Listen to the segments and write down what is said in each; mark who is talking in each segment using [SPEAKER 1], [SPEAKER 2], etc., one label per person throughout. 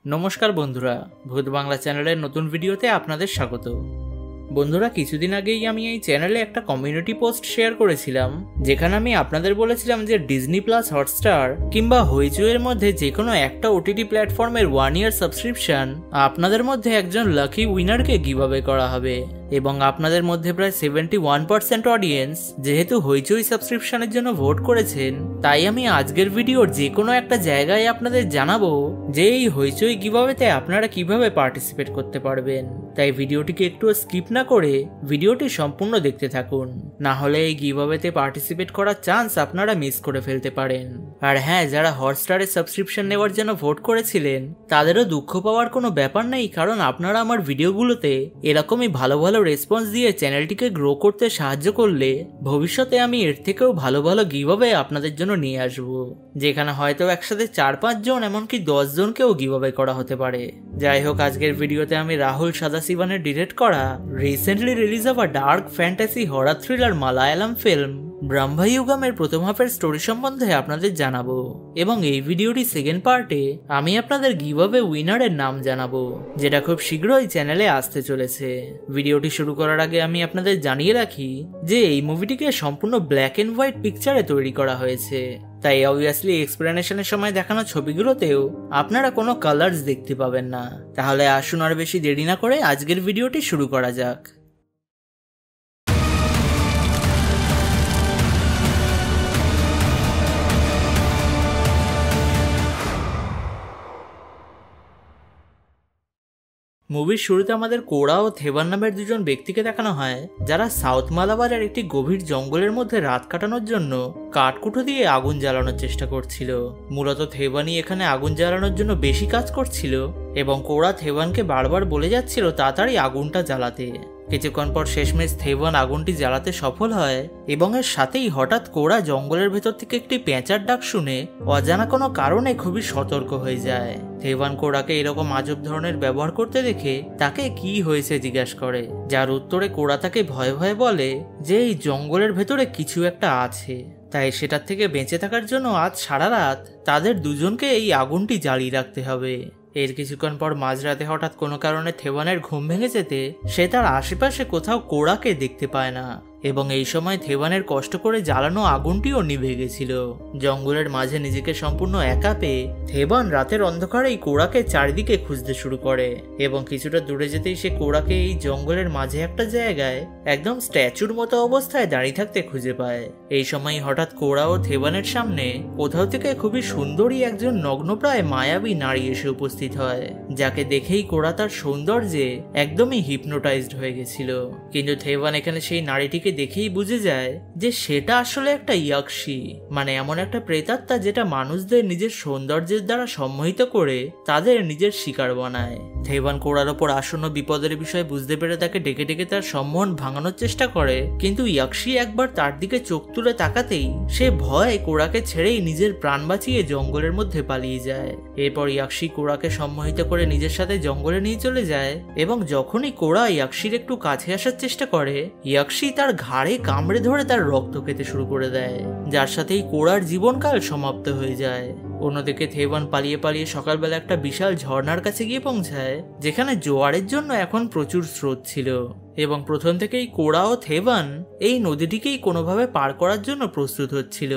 [SPEAKER 1] নমস্কার বন্ধুরা, ভূত বাংলা চ্যানেলের নতুন ভিডিওতে আপনাদের স্বাগত। বন্ধুরা, কিছুদিন আগেই আমি এই চ্যানেলে একটা কমিউনিটি পোস্ট শেয়ার করেছিলাম, যেখানে আমি আপনাদের বলেছিলাম যে ডিজনি প্লাস হটস্টার কিংবা হইচইয়ের মধ্যে যে কোনো একটা ওটিটি প্ল্যাটফর্মের 1 ইয়ার সাবস্ক্রিপশন আপনাদের মধ্যে একজন লাকি উইনারকে গিভঅ্যাওয়ে করা হবে। এবং আপনাদের মধ্যে প্রায় 71% অডিয়েন্স যেহেতু হইচই সাবস্ক্রিপশনের জন্য ভোট করেছেন, তাই আমি আজকের ভিডিওর যে কোনো একটা জায়গায় আপনাদের জানাবো যে এই হইচই গিভঅ্যাওয়েতে আপনারা কিভাবে পার্টিসিপেট করতে পারবেন। তাই ভিডিওটিকে একটু স্কিপ না করে ভিডিওটি সম্পূর্ণ দেখতে থাকুন, না হলে এই গিভঅ্যাওয়েতে পার্টিসিপেট করার চান্স আপনারা মিস করে ফেলতে পারেন। আর হ্যাঁ, যারা হটস্টারের সাবস্ক্রিপশন নেওয়ার জন্য ভোট করেছিলেন তাদেরও দুঃখ পাওয়ার কোনো ব্যাপার নেই, কারণ আপনারা আমার ভিডিওগুলোতে এরকমই ভালো ভালো রেসপন্স দিয়ে চ্যানেলটিকে গ্রো করতে সাহায্য করলে ভবিষ্যতে আমি এর থেকেও ভালো ভালো গিভঅ্যাওয়ে আপনাদের জন্য নিয়ে আসব, যেখানে হয়তো একসাথে 4-5 জন এমনকি 10 জনকেও গিভঅ্যাওয়ে করা হতে পারে। যাই হোক, আজকের ভিডিওতে আমি রাহুল সাদাসিবানের ডিরেক্ট করা রিসেন্টলি রিলিজ হওয়া dark fantasy horror thriller Malayalam film ব্রহ্মযুগমের প্রথম হাফের স্টোরি সম্বন্ধে আপনাদের জানাবো, এবং এই ভিডিওটি সেকেন্ড পার্টে আমি আপনাদের গিভঅ্যাওয়ে উইনারের নাম জানাবো, যেটা খুব শীঘ্রই চ্যানেলে আসতে চলেছে। ভিডিওটি শুরু করার আগে আমি আপনাদের জানিয়ে রাখি যে এই মুভিটিকে সম্পূর্ণ ব্ল্যাক এন্ড হোয়াইট পিকচারে তৈরি করা হয়েছে, তাই অবভিয়াসলি এক্সপ্লেনেশনের সময় দেখানো ছবিগুলোতেও আপনারা কোনো কালার্স দেখতে পাবেন না। তাহলে আসুন আর বেশি দেরি না করে আজকের ভিডিওটি শুরু করা যাক। মুভির শুরুতে আমাদের কোরা ও থেবান নামের দুজন ব্যক্তিকে দেখানো হয়, যারা সাউথ মালাবারের একটি গভীর জঙ্গলের মধ্যে রাত কাটানোর জন্য কাঠকুটো দিয়ে আগুন জ্বালানোর চেষ্টা করছিল। মূলত থেবানই এখানে আগুন জ্বালানোর জন্য বেশি কাজ করছিল, এবং কোরা থেবানকে বারবার বলে যাচ্ছিল তাড়াতাড়ি আগুনটা জ্বালাতে। কিছুক্ষণ পর শেষমেশ থেবান আগুনটি জ্বালাতে সফল হয়, এবং এর সাথেই হঠাৎ কোরা জঙ্গলের ভেতর থেকে একটি পেঁচার ডাক শুনে অজানা কোনো কারণে খুবই সতর্ক হয়ে যায়। থেবান কোরাকে এরকম আজব ধরনের ব্যবহার করতে দেখে তাকে কি হয়েছে জিজ্ঞাসা করে, যার উত্তরে কোরা তাকে ভয়ে ভয়ে বলে যে এই জঙ্গলের ভেতরে কিছু একটা আছে, তাই সেটার থেকে বেঁচে থাকার জন্য আজ সারা রাত তাদের দুজনকে এই আগুনটি জ্বালিয়ে রাখতে হবে। এর কিছুক্ষণ পর মাঝরাতে হঠাৎ কোনো কারণে থেবানের ঘুম ভেঙে যেতে সে তার আশেপাশে কোথাও কোরাকে দেখতে পায় না, এবং এই সময় থেবানের কষ্ট করে জ্বালানো আগুনটিও নিভে গেছিল। জঙ্গলের মাঝে নিজেকে সম্পূর্ণ একা পেয়ে থেবান রাতের অন্ধকারেই কোরাকে চারিদিকে খুঁজতে শুরু করে, এবং কিছুটা দূরে যেতেই সে কোরাকে এই জঙ্গলের মাঝে একটা জায়গায় একদম স্ট্যাচুর মতো অবস্থায় দাঁড়িয়ে থাকতে খুঁজে পায়। এই সময় হঠাৎ কোরা ও থেবানের সামনে কোথাও থেকে খুবই সুন্দরী একজন নগ্নপ্রায় মায়াবী নারী এসে উপস্থিত হয়, যাকে দেখেই কোরা তার সৌন্দর্যে একদমই হিপনোটাইজড হয়ে গেছিল। কিন্তু থেবান এখানে সেই নারীটিকে দেখেই বুঝে যায় যে সেটা আসলে একটা ইয়াকশি, মানে এমন একটা প্রেতাত্মা যেটা মানুষদের নিজের সৌন্দর্যের দ্বারা সম্মোহিত করে তাদের নিজের শিকার বানায়। থেবান কোরার ওপর আসন্ন বিপদের বিষয় বুঝতে পেরে তাকে ডেকে ডেকে তার সম্মোহন ভাঙানোর চেষ্টা করে, কিন্তু ইয়াকশি একবার তার দিকে চোখ তুলে তাকাতেই সে ভয়ে কোরাকে ছেড়েই নিজের প্রাণ বাঁচিয়ে জঙ্গলের মধ্যে পালিয়ে যায়। এরপর ইয়াকশি কোরাকে সম্মোহিত করে নিজের সাথে জঙ্গলে নিয়ে চলে যায়, এবং যখনই কোরা ইয়াকশির একটু কাছে আসার চেষ্টা করে, ইয়াকশি তার ঘাড়ে কামড়ে ধরে তার রক্ত খেতে শুরু করে দেয়, যার সাথেই কোরার জীবনকাল সমাপ্ত হয়ে যায়। অন্যদিকে থেবান পালিয়ে পালিয়ে সকালবেলা একটা বিশাল ঝর্ণার কাছে গিয়ে পৌঁছায়, যেখানে জোয়ারের জন্য এখন প্রচুর স্রোত ছিল, এবং প্রথম থেকেই কোরা ও থেবান এই নদীটিকেই কোনোভাবে পার করার জন্য প্রস্তুত হচ্ছিল,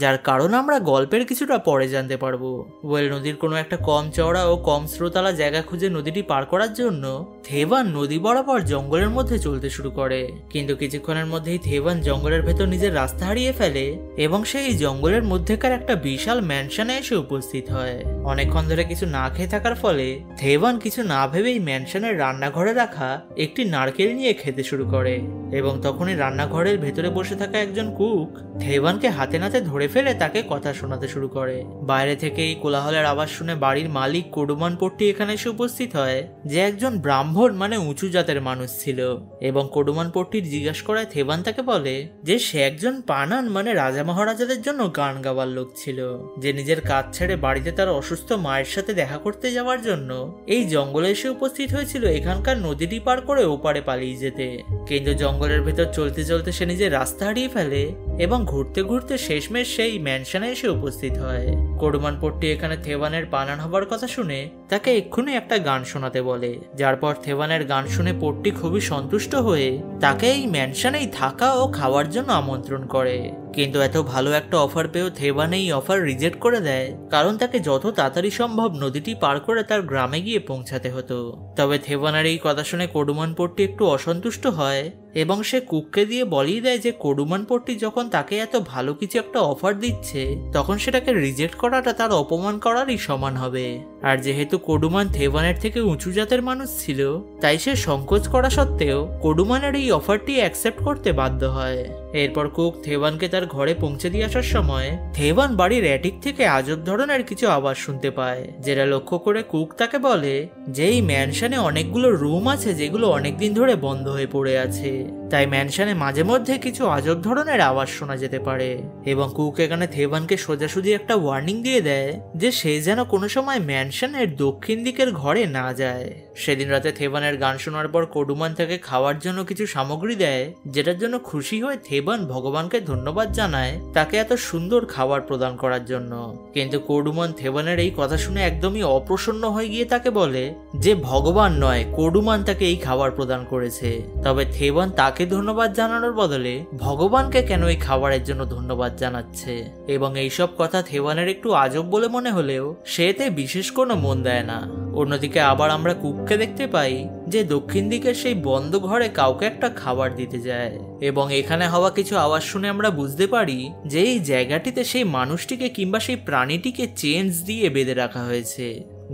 [SPEAKER 1] যার কারণ আমরা গল্পের কিছুটা পরে জানতে পারবো। ওয়েল নদীর কোনো একটা কম চওড়া ও কম স্রোতালা জায়গা খুঁজে নদীটি পার করার জন্য থেবান নদী বরাবর জঙ্গলের মধ্যে চলতে শুরু করে, কিন্তু কিছুক্ষণের মধ্যেই থেবান জঙ্গলের ভেতর নিজের রাস্তা হারিয়ে ফেলে, এবং সেই জঙ্গলের মধ্যেকার একটা বিশাল ম্যানশনে এসে উপস্থিত হয়। অনেকক্ষণ ধরে কিছু না খেয়ে থাকার ফলে থেবান কিছু না ভেবেই ম্যানশনের রান্নাঘরে রাখা একটি নারকেল নিয়ে খেতে শুরু করে, এবং তখনই রান্নাঘরের ভেতরে বসে থাকা একজন কুক থেবানকে হাতে নাতে ধরে ফেলে তাকে কথা শোনাতে শুরু করে। বাইরে থেকে এই কোলাহলের আওয়াজ শুনে বাড়ির মালিক কোডুমান পট্টি এখানে এসে উপস্থিত হয়, যে একজন ব্রাহ্মণ মানে উঁচু জাতের মানুষ ছিল, এবং কোডুমান পট্টির জিজ্ঞাসা করায় থেবান তাকে বলে যে সে একজন পানান মানে রাজা মহারাজাদের জন্য গান গাওয়ার লোক ছিল, যে নিজের কাজ ছেড়ে বাড়িতে তার অসুস্থ মায়ের সাথে দেখা করতে যাওয়ার জন্য এই জঙ্গলে এসে উপস্থিত হয়েছিল এখানকার নদীটি পার করে ওপারে পালিয়ে যেতে। কিন্তু জঙ্গলের ভেতর চলতে চলতে সে নিজের রাস্তা হারিয়ে ফেলে, এবং ঘুরতে ঘুরতে শেষমেশ সেই ম্যানশনে এসে উপস্থিত হয়। কোডুমান পট্টি এখানে থেভানের বানান হবার কথা শুনে তাকে এক্ষুনি একটা গান শোনাতে বলে, যার পর থেভানের গান শুনে পট্টি খুবই সন্তুষ্ট হয়ে তাকে এই ম্যানশনেই থাকা ও খাওয়ার জন্য আমন্ত্রণ করে। কিন্তু এত ভালো একটা অফার পেয়েও থেভান এই অফার রিজেক্ট করে দেয়, কারণ তাকে যত তাড়াতাড়ি সম্ভব নদীটি পার করে তার গ্রামে গিয়ে পৌঁছাতে হতো। তবে থেভানের এই কথা শুনে কোডুমান পট্টি একটু অসন্তুষ্ট হয় এবং সে কুককে দিয়ে বলিয়ে দেয় যে কোডুমান পট্টি যখন তাকে এত ভালো কিছু একটা অফার দিচ্ছে তখন সেটাকে রিজেক্ট করাটা তার অপমান করারই সমান হবে। আর যেহেতু কোডুমান থেভানের থেকে উঁচু জাতের মানুষ ছিল, তাই সে সংকোচ করা সত্ত্বেও কোডুমানের এই অফারটি অ্যাকসেপ্ট করতে বাধ্য হয়। এরপর কুক থেভানকে তার ঘরে পৌঁছে দিয়ে আসার সময় থেভান বাড়ির অ্যাটিক থেকে আজব ধরনের কিছু আওয়াজ শুনতে পায়, যেটা লক্ষ্য করে কুক তাকে বলে যে এই ম্যানশনে অনেকগুলো রুম আছে যেগুলো অনেকদিন ধরে বন্ধ হয়ে পড়ে আছে, তাই ম্যানশনে মাঝে মধ্যে কিছু আজব ধরনের আওয়াজ শোনা যেতে পারে। এবং কুক এখানে থেভানকে সোজাসুজি একটা ওয়ার্নিং দিয়ে দেয় যে সে যেন কোনো সময় ম্যানশনের দক্ষিণ দিকের ঘরে না যায়। সেদিন রাতে থেভানের গান শোনার পর কোডুমান তাকে খাওয়ার জন্য কিছু সামগ্রী দেয়, যেটার জন্য খুশি হয়ে থেভান ভগবানকে ধন্যবাদ জানায় তাকে এত সুন্দর খাবার প্রদান করার জন্য। কিন্তু কোডুমান থেভানের এই কথা শুনে একদমই অপ্রসন্ন হয়ে গিয়ে তাকে বলে যে ভগবান নয়, কোডুমান তাকে এই খাবার প্রদান করেছে। তবে থেভান তাকে ধন্যবাদ জানানোর বদলে ভগবানকে কেন এই খাবারের জন্য ধন্যবাদ জানাচ্ছে, এবং এইসব কথা থেভানের একটু আজব বলে মনে হলেও সে এতে বিশেষ কোনো মন দেয় না। অন্যদিকে আবার আমরা কুককে দেখতে পাই যে দক্ষিণ দিকের সেই বন্ধ ঘরে কাউকে একটা খাবার দিতে যায়, এবং এখানে হওয়া কিছু আওয়াজ শুনে আমরা বুঝতে পারি যে এই জায়গাটিতে সেই মানুষটিকে কিংবা সেই প্রাণীটিকে চেইনস দিয়ে বেঁধে রাখা হয়েছে।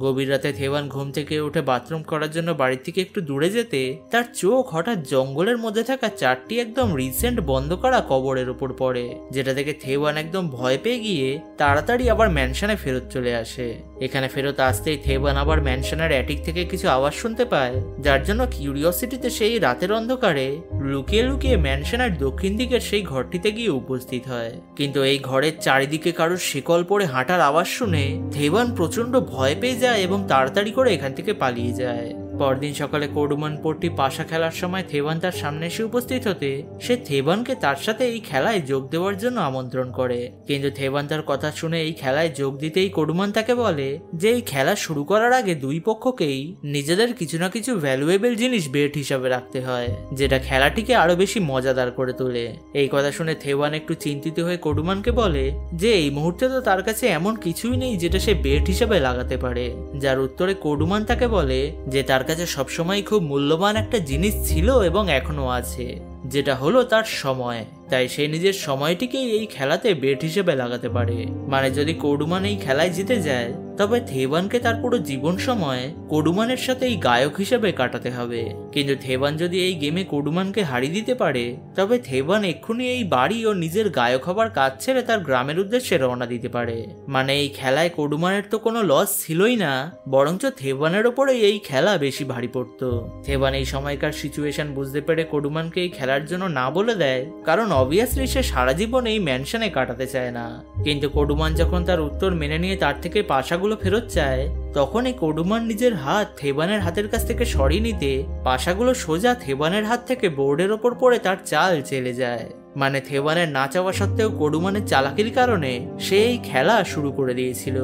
[SPEAKER 1] গভীর রাতে থেভান ঘুম থেকে উঠে বাথরুম করার জন্য বাড়ি থেকে একটু দূরে যেতে তার চোখ হঠাৎ জঙ্গলের মধ্যে থাকা 4টি একদম রিসেন্ট বন্ধ করা কবরের উপর পড়ে, যেটা থেকে থেভান একদম ভয় পেয়ে গিয়ে তাড়াতাড়ি আবার ম্যানশনে ফেরত চলে আসে। এখানে ফেরত আসতেই থেভান আবার ম্যানশনের অ্যাটিক থেকে কিছু আওয়াজ শুনতে পায়, যার জন্য কিউরিওসিটিতে সেই রাতের অন্ধকারে লুকিয়ে লুকিয়ে ম্যানশনের দক্ষিণ দিকের সেই ঘরটিতে গিয়ে উপস্থিত হয়। কিন্তু এই ঘরের চারিদিকে কারোর শিকল পরে হাঁটার আওয়াজ শুনে থেভান প্রচন্ড ভয় পেয়ে যায় এবং তাড়াতাড়ি করে এখান থেকে পালিয়ে যায়। পরদিন সকালে কোডুমান পট্টি পাশা খেলার সময় থেভান তার সামনে এসে উপস্থিত হতে সে থেভানকে তার সাথে এই খেলায় যোগ দেওয়ার জন্য আমন্ত্রণ করে। কিন্তু থেভান তার কথা শুনে এই খেলায় যোগ দিতেই কোডুমান তাকে বলে যে এই খেলা শুরু করার আগে দুই পক্ষকেই নিজেদের কিছু না কিছু ভ্যালুয়েবল জিনিস বেট হিসাবে রাখতে হয়, যেটা খেলাটিকে আরো বেশি মজাদার করে তোলে। এই কথা শুনে থেভান একটু চিন্তিত হয়ে কোডুমানকে বলে যে এই মুহূর্তে তো তার কাছে এমন কিছুই নেই যেটা সে বেট হিসাবে লাগাতে পারে, যার উত্তরে কোডুমান তাকে বলে যে তার কাছে সবসময় খুব মূল্যবান একটা জিনিস ছিল এবং এখনো আছে, যেটা হলো তার সময়। তাই সে নিজের সময়টিকেই এই খেলাতে বেট হিসেবে লাগাতে পারে। মানে যদি কোডুমান এই খেলায় জিতে যায় তবে থেভানকে তার পুরো জীবন সময় কোডুমানের সাথে এই গায়ক হিসেবে কাটাতে হবে। কিন্তু থেভান যদি এই গেমে কোডুমানকে হারিয়ে দিতে পারে তবে থেভান এক্ষুনি এই বাড়ি ও নিজের গায়ক হবার কাজ ছেড়ে তার গ্রামের উদ্দেশ্যে রওনা দিতে পারে। মানে এই খেলায় কোডুমানের তো কোনো লস ছিলই না, বরঞ্চ থেভানের ওপরে এই খেলা বেশি ভারী পড়তো। থেভান এই সময়কার সিচুয়েশন বুঝতে পেরে কোডুমানকে এই খেলার জন্য না বলে দেয়, কারণ অবভিয়াসলি সে সারা জীবন এই ম্যানশনে কাটাতে চায় না। কিন্তু কোডুমান যখন তার উত্তর মেনে নিয়ে তার থেকে পাশাগুলো ফেরত চায় তখন এই কোডুমান নিজের হাত থেভানের হাতের কাছ থেকে সরিয়ে নিতে পাশাগুলো সোজা থেভানের হাত থেকে বোর্ডের ওপর পড়ে তার চাল চলে যায়। মানে থেভানের না চাওয়া সত্ত্বেও কোডুমানের চালাকির কারণে সে এই খেলা শুরু করে দিয়েছিল,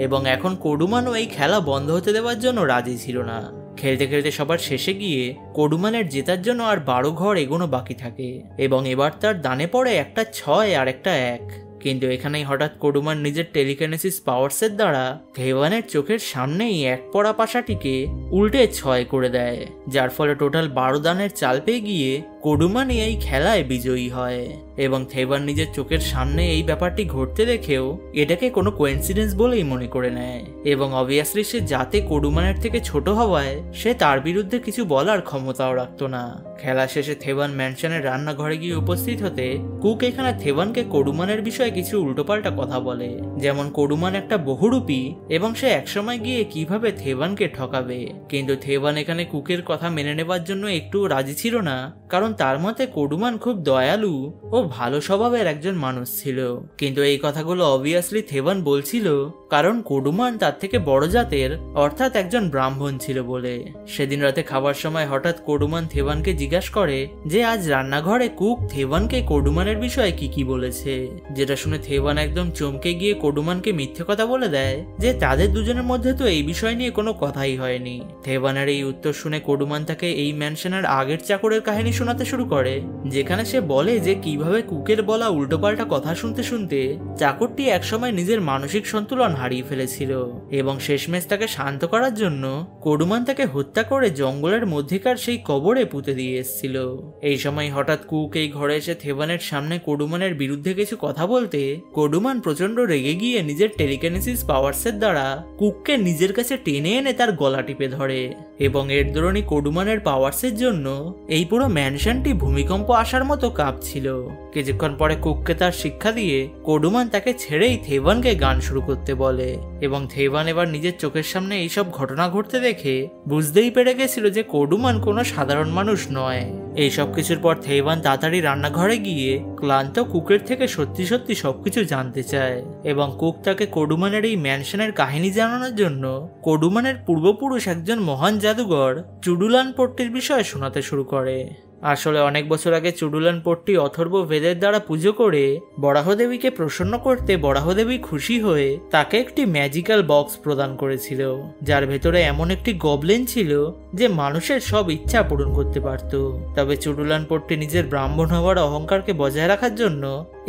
[SPEAKER 1] এবং এখন কোডুমানও এই খেলা বন্ধ হতে দেওয়ার জন্য রাজি ছিল না। খেলতে খেলতে সবার শেষে গিয়ে কোডুমানের জেতার জন্য আর 12 ঘর এগোনো বাকি থাকে, এবং এবার তার দানে পড়ে একটা 6 আর একটা 1। কিন্তু এখানেই হঠাৎ কোডুমান নিজের টেলিকিনেসিস পাওয়ারসের দ্বারা থেভানের চোখের সামনেই এক পড়া পাশাটিকে উল্টে 6 করে দেয়, যার ফলে টোটাল 12 দানের চাল পেয়ে গিয়ে কোডুমান এই খেলায় বিজয়ী হয়। এবং থেভান নিজের চোখের সামনে এই ব্যাপারটি ঘটতে দেখেও এটাকে কোনো কোইন্সিডেন্স বলেই মনে করে নেয়, এবং অবভিয়াসলি সে যাতে কোডুমানের থেকে ছোট হওয়ায় সে তার বিরুদ্ধে কিছু বলার ক্ষমতাও রাখতো না। খেলা শেষে থেভান ম্যানশনের রান্নাঘরে গিয়ে উপস্থিত হতে কুক এখানে থেভানকে কোডুমানের বিষয়ে কিছু উল্টোপাল্টা কথা বলে, যেমন কোডুমান একটা বহুরূপী এবং সে একসময় গিয়ে কিভাবে থেভানকে ঠকাবে। কিন্তু থেভান এখানে কুকের কথা মেনে নেবার জন্য একটু রাজি ছিল না, কারণ কারণ তার মতে কোডুমান খুব দয়ালু ও ভালো স্বভাবের একজন মানুষ ছিল। কিন্তু এই কথাগুলো অবভিয়াসলি থেভান বলছিল কারণ কোডুমান তার থেকে বড় জাতের অর্থাৎ একজন ব্রাহ্মণ ছিল বলে। সেদিন রাতে খাবার সময় হঠাৎ কোডুমান থেভানকে জিজ্ঞাসা করে যে আজ রান্নাঘরে কুক থেভানকে কোডুমানের বিষয়ে কি বলেছে, যেটা শুনে থেভান একদম চমকে গিয়ে কোডুমানকে মিথ্যে কথা বলে দেয় যে তাদের দুজনের মধ্যে তো এই বিষয় নিয়ে কোনো কথাই হয়নি। থেভানের এই উত্তর শুনে কোডুমান তাকে এই ম্যানশনের আগের চাকরের কাহিনী শোনাতে শুরু করে, যেখানে সে বলে যে কিভাবে কুকের বলা উল্টোপাল্টা কথা শুনতে শুনতে চাকরটি একসময় নিজের মানসিক সন্তুলন হারিয়ে ফেলেছিল এবং শেষমেশ তাকে শান্ত করার জন্য কোডুমান তাকে হত্যা করে জঙ্গলের মধ্যেকার সেই কবরে পুঁতে দিয়ে এসেছিল। এই সময় হঠাৎ কুক এই ঘরে এসে থেভানের সামনে কোডুমানের বিরুদ্ধে কিছু কথা বলতে কোডুমান প্রচন্ড রেগে গিয়ে নিজের টেলিকিনেসিস পাওয়ার্সের দ্বারা কুককে নিজের কাছে টেনে এনে তার গলা টিপে ধরে এবং এর দরুনই কোডুমানের পাওয়ার্সের জন্য এই পুরো ম্যানশনটি ভূমিকম্প আসার মতো কাঁপছিল। কিছুক্ষণ পরে কুককে তার শিক্ষা দিয়ে কোডুমান তাকে ছেড়েই থেভানকে গান শুরু করতে বলে এবং থেভান এবার নিজের চোখের সামনে এইসব ঘটনা ঘটতে দেখে বুঝতেই পেরে গেছিল যে কোডুমান কোনো সাধারণ মানুষ নয়। এইসব কিছুর পর থেভান তাড়াতাড়ি রান্নাঘরে গিয়ে ক্লান্ত কুকের থেকে সত্যি সত্যি সবকিছু জানতে চায় এবং কুক তাকে কোডুমানের এই ম্যানশনের কাহিনী জানানোর জন্য কোডুমানের পূর্বপুরুষ একজন মহান জাদুঘর চুডুলান পট্টির বিষয়ে শোনাতে শুরু করে। আসলে অনেক বছর আগে চুডুলান পট্টি অথর্ব বেদের দ্বারা পুজো করে বরাহদেবীকে প্রসন্ন করতে বরাহদেবী খুশি হয়ে তাকে একটি ম্যাজিক্যাল বক্স প্রদান করেছিল, যার ভেতরে এমন একটি গবলিন ছিল যে মানুষের সব ইচ্ছা পূরণ করতে পারত। তবে চুডুলান পট্টি নিজের ব্রাহ্মণ হওয়ার অহংকারকে বজায় রাখার জন্য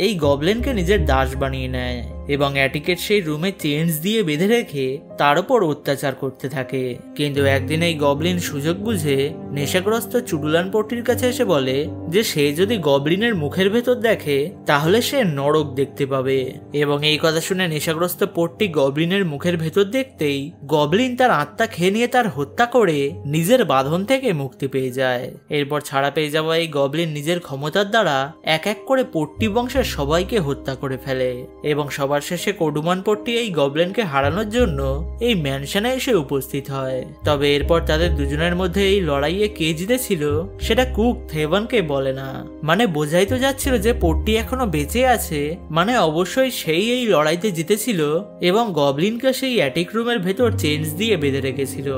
[SPEAKER 1] এই গবলিনকে নিজের দাস বানিয়ে নেয় এবং অ্যাটিকেট সেই রুমে চেইনস দিয়ে বেঁধে রেখে তার উপর অত্যাচার করতে থাকে। কিন্তু একদিন এই গবলিন সুযোগ বুঝে নেশাগ্রস্ত চুডুলান পট্টির কাছে এসে বলে যে সে যদি গবলিনের মুখের ভেতর দেখে তাহলে সে নরক দেখতে পাবে এবং এই কথা শুনে নেশাগ্রস্ত পট্টি গবলিনের মুখের ভেতর দেখতেই গবলিন তার আত্মা খেয়ে নিয়ে তার হত্যা করে নিজের বাঁধন থেকে মুক্তি পেয়ে যায়। এরপর ছাড়া পেয়ে যাওয়া এই গবলিন নিজের ক্ষমতার দ্বারা এক এক করে পট্টি বংশের সবাইকে হত্যা করে ফেলে এবং সবার শেষে কোডুমান পট্টি এই গবলিনকে হারানোর জন্য এই ম্যানশনে এসে উপস্থিত হয়। তবে এরপর তাদের দুজনের মধ্যে এই লড়াইয়ে কে জিতেছিল সেটা কুক থেভানকে বলে না, মানে বোঝাই তো যাচ্ছিল যে পট্টি এখনো বেঁচে আছে, মানে অবশ্যই সেই এই লড়াইতে জিতেছিল এবং গবলিনকে সেই অ্যাটিক রুমের ভেতর চেইনস দিয়ে বেঁধে রেখেছিল।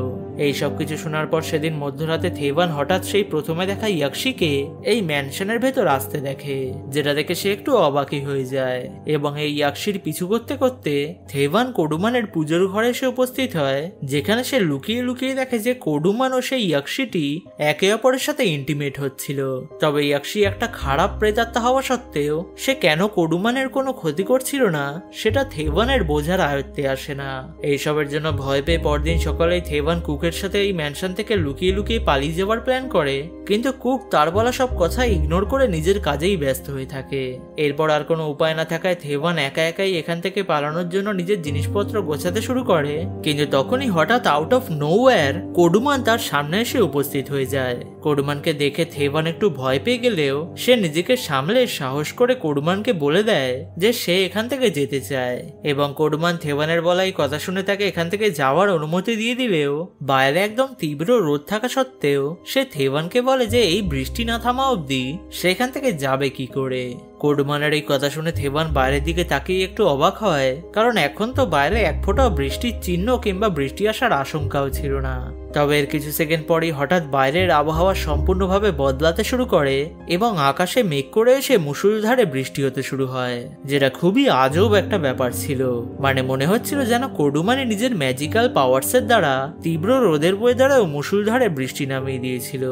[SPEAKER 1] এই সব কিছু শোনার পর সেদিন মধ্যরাতে থেভান হঠাৎ সেই প্রথমে দেখা ইয়াকশিকে এই ম্যানশনের ভেতর আসতে দেখে, যেটা দেখে সে একটু অবাকই হয়ে যায় এবং এই ইয়াকশির পিছু করতে করতে থেভান কোডুমানের পুজোর ঘরে এসে উপস্থিত হয়, যেখানে সে লুকিয়ে লুকিয়ে দেখে যে কোডুমান ও সেই ইয়াকশিটি একে অপরের সাথে ইন্টিমেট হচ্ছিল। তবে ইয়াকশি একটা খারাপ প্রেতাত্মা হওয়া সত্ত্বেও সে কেন কোডুমানের কোনো ক্ষতি করছিল না সেটা থেভানের বোঝার আয়ত্তে আসে না। এইসবের জন্য ভয় পেয়ে পরদিন সকালে থেভান কুকের সাথে এই ম্যানশন থেকে লুকিয়ে লুকিয়ে পালিয়ে যাওয়ার প্ল্যান করে, কিন্তু কুক তার বলা সব কথা ইগনোর করে নিজের কাজেই ব্যস্ত হয়ে থাকে। এরপর আর কোনো উপায় না থাকায় থেভান একা একাই এখান থেকে পালানোর জন্য নিজের জিনিসপত্র গোছাতে শুরু করে, কিন্তু তখনই হঠাৎ আউট অফ নোওয়্যার কোডুমান তার সামনে এসে উপস্থিত হয়ে যায়। কোডুমানকে দেখে থেভান একটু ভয় পেয়ে গেলেও সে নিজেকে সামলে সাহস করে কোডুমানকে বলে দেয় যে সে এখান থেকে যেতে চায় এবং কোডুমান থেভানের বলাই কথা শুনে তাকে এখান থেকে যাওয়ার অনুমতি দিয়ে দিলেও বাইরে একদম তীব্র রোদ থাকা সত্ত্বেও সে থেভানকে বলে যে এই বৃষ্টি না থামা অবধি সেখান থেকে যাবে কি করে। কোডুমানের এই কথা শুনে থেভান বাইরের দিকে তাকিয়ে একটু অবাক হয়, কারণ এখন তো বাইরে এক ফোঁটাও বৃষ্টির চিহ্ন কিংবা বৃষ্টি আসার আশঙ্কাও ছিল না। তবে এর কিছু সেকেন্ড পরই হঠাৎ বাইরের আবহাওয়া সম্পূর্ণভাবে বদলাতে শুরু করে এবং আকাশে মেঘ করে এসে মুষলধারে বৃষ্টি হতে শুরু হয়, যেটা খুবই আজব একটা ব্যাপার ছিল। মানে মনে হচ্ছিল যেন কোডুমানি নিজের ম্যাজিক্যাল পাওয়ার্সের দ্বারা তীব্র রোদের ওয়েদারেও মুষলধারে বৃষ্টি নামিয়ে দিয়েছিল।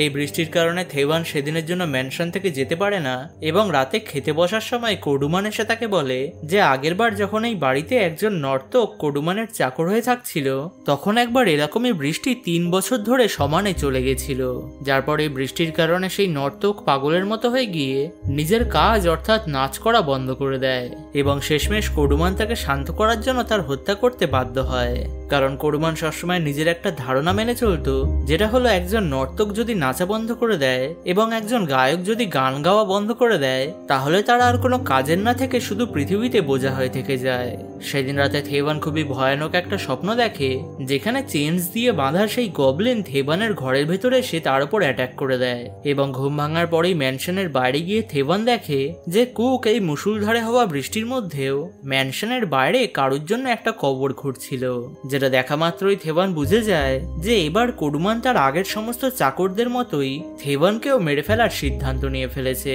[SPEAKER 1] এই বৃষ্টির কারণে থেভান সেদিনের জন্য ম্যানশন থেকে যেতে পারে না এবং রাতে খেতে বসার সময় কোডুমান এসে তাকে বলে যে আগেরবার যখন এই বাড়িতে একজন নর্তক কোডুমানের চাকর হয়ে থাকছিল তখন একবার এরকমই বৃষ্টি 3 বছর ধরে সমানে চলে গেছিল, যার পরে বৃষ্টির কারণে সেই নর্তক পাগলের মতো হয়ে গিয়ে নিজের কাজ অর্থাৎ নাচ করা বন্ধ করে দেয় এবং শেষমেশ কোডুমান তাকে শান্ত করার জন্য তার হত্যা করতে বাধ্য হয়। কারণ কোডুমান সবসময় নিজের একটা ধারণা মেনে চলতো, যেটা হলো একজন নর্তক যদি নাচা বন্ধ করে দেয় এবং একজন গায়ক যদি গান গাওয়া বন্ধ করে দেয় তাহলে তারা আর কোনো কাজের না থেকে শুধু পৃথিবীতে বোঝা হয়ে থেকে যায়। সেদিন রাতে থেভান খুবই ভয়ানক একটা স্বপ্ন দেখে, যেখানে চেঞ্জ দিয়ে বাঁধা সেই গবলিন থেভানের ঘরের ভেতরে এসে তার উপর অ্যাটাক করে দেয়। এবং ঘুম ভাঙার পরেই ম্যানশনের বাইরে গিয়ে থেভান দেখে যে কুক এই মুষলধারে হওয়া বৃষ্টির মধ্যেও ম্যানশনের বাইরে কারোর জন্য একটা কবর খুঁড়ছিল, যেটা দেখা মাত্রই থেভান বুঝে যায় যে এবার কোডুমান তার আগের সমস্ত চাকরদের মতোই থেভানকেও মেরে ফেলার সিদ্ধান্ত নিয়ে ফেলেছে।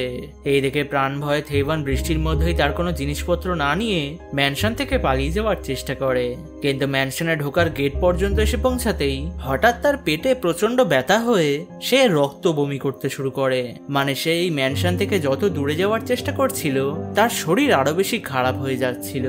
[SPEAKER 1] এই দেখে প্রাণ ভয়ে থেভান বৃষ্টির মধ্যেই তার কোনো জিনিসপত্র না নিয়ে ম্যানশন থেকে পালিয়ে যাওয়ার চেষ্টা করে, কিন্তু ম্যানশনে ঢোকার গেট পর্যন্ত এসে পৌঁছাতেই হঠাৎ তার পেটে প্রচন্ড ব্যথা হয়ে সে রক্ত বমি করতে শুরু করে। মানে সে এই ম্যানশন থেকে যত দূরে যাওয়ার চেষ্টা করছিল তার শরীর আরো বেশি খারাপ হয়ে যাচ্ছিল।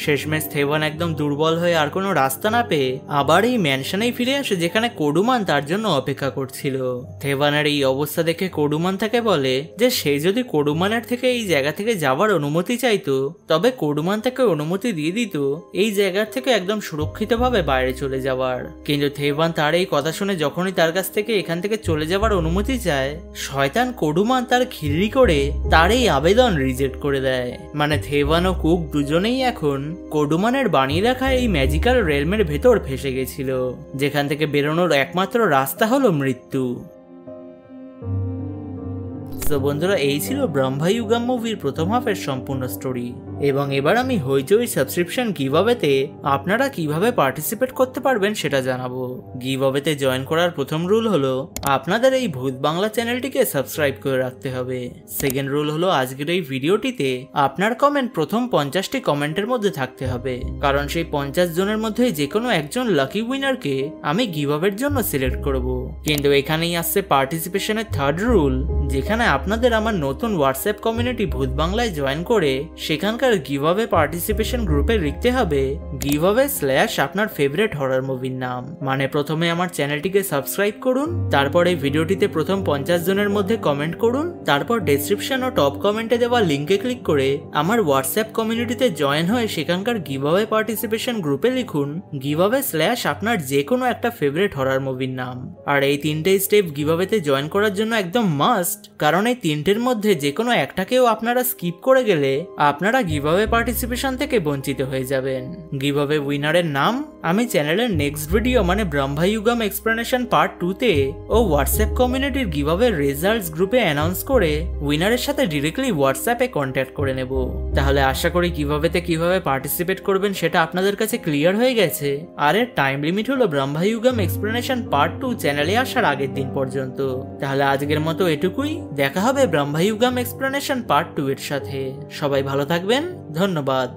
[SPEAKER 1] শেষমেশ থেভান একদম দুর্বল হয়ে আর কোনো রাস্তা না পেয়ে আবার এই ম্যানশনেই ফিরে আসে, যেখানে কোডুমান তার জন্য অপেক্ষা করছিল। থেভানের এই অবস্থা দেখে কোডুমান তাকে বলে যে সে যদি কোডুমানের থেকে এই জায়গা থেকে যাওয়ার অনুমতি চাইতো তবে কোডুমান তাকে অনুমতি দিয়ে দিত এই জায়গার থেকে একদম সুরক্ষিতভাবে বাইরে চলে যাওয়ার। কিন্তু থেভান তার এই কথা শুনে যখনই তার কাছ থেকে এখান থেকে চলে যাওয়ার অনুমতি চায়, শয়তান কোডুমান তার খিল্লি করে তার এই আবেদন রিজেক্ট করে দেয়। মানে থেভান ও কুক দুজনেই এখন কোডুমানের বানিয়ে রাখা এই ম্যাজিক্যাল রেলমের ভেতর ফেসে গেছিল, যেখান থেকে বেরোনোর একমাত্র রাস্তা হলো মৃত্যু। তো বন্ধুরা, এই ছিল ব্রহ্মায়ুগাম মুভির প্রথম হাফের সম্পূর্ণ স্টোরি। এবং এবার আমি হইচই সাবস্ক্রিপশন গিভঅ্যাওয়েতে আপনারা কিভাবে পার্টিসিপেট করতে পারবেন সেটা জানাবো। গিভঅ্যাওয়েতে জয়েন করার প্রথম রুল হলো আপনাদের এই ভূত বাংলা চ্যানেলটিকে সাবস্ক্রাইব করে রাখতে হবে। সেকেন্ড রুল হলো আজকের এই ভিডিওটিতে আপনার কমেন্ট প্রথম 50টি কমেন্টের মধ্যে থাকতে হবে, কারণ সেই 50 জনের মধ্যে যে কোনো একজন লাকি উইনারকে আমি গিভঅ্যাওয়ের জন্য সিলেক্ট করব। কিন্তু এখানেই আসছে পার্টিসিপেশনের থার্ড রুল, যেখানে আপনাদের আমার নতুন হোয়াটসঅ্যাপ কমিউনিটি ভূত বাংলায় জয়েন করে সেখানকার গিভঅ্যাওয়ে পার্টিসিপেশন গ্রুপে লিখতে হবে গিভঅ্যাওয়ে / আপনার ফেভারিট হরর মুভির নাম। মানে প্রথমে আমার চ্যানেলটিকে সাবস্ক্রাইব করুন, তারপর এই ভিডিওটিতে প্রথম 50 জনের মধ্যে কমেন্ট করুন, তারপর ডেসক্রিপশন ও টপ কমেন্টে দেওয়া লিঙ্কে ক্লিক করে আমার হোয়াটসঅ্যাপ কমিউনিটিতে জয়েন হয়ে সেখানকার গিভঅ্যাওয়ে পার্টিসিপেশন গ্রুপে লিখুন গিভঅ্যাওয়ে / আপনার যে কোনো একটা ফেভারিট হরর মুভির নাম। আর এই তিনটে স্টেপ গিভঅ্যাওয়েতে জয়েন করার জন্য একদম মাস্ট, কারণ এই তিনটের মধ্যে যে কোনো একটাকেও আপনারা স্কিপ করে গেলে আপনারা গিভঅ্যাওয়ে পার্টিসিপেশন থেকে বঞ্চিত হয়ে যাবেন। গিভঅ্যাওয়ে উইনারের নাম আমি চ্যানেলের নেক্সট ভিডিও মানে ব্রহ্মায়ুগাম এক্সপ্লেনেশন পার্ট 2তে ও হোয়াটসঅ্যাপ কমিউনিটির গিভঅ্যাওয়ে রেজাল্টস গ্রুপে অ্যানাউন্স করে উইনারের সাথে ডিরেক্টলি হোয়াটসঅ্যাপে কন্ট্যাক্ট করে নেব। তাহলে আশা করি গিভঅ্যাওয়েতে কিভাবে পার্টিসিপেট করবেন সেটা আপনাদের কাছে ক্লিয়ার হয়ে গেছে। আর এর টাইম লিমিট হলো ব্রহ্মায়ুগাম এক্সপ্লেনেশন পার্ট 2 চ্যানেলে আসার আগের দিন পর্যন্ত। তাহলে আজকের মতো এটুকুই, দেখা হবে ব্রহ্মায়ুগাম এক্সপ্লেনেশন পার্ট 2 এর সাথে। সবাই ভালো থাকবেন, ধন্যবাদ।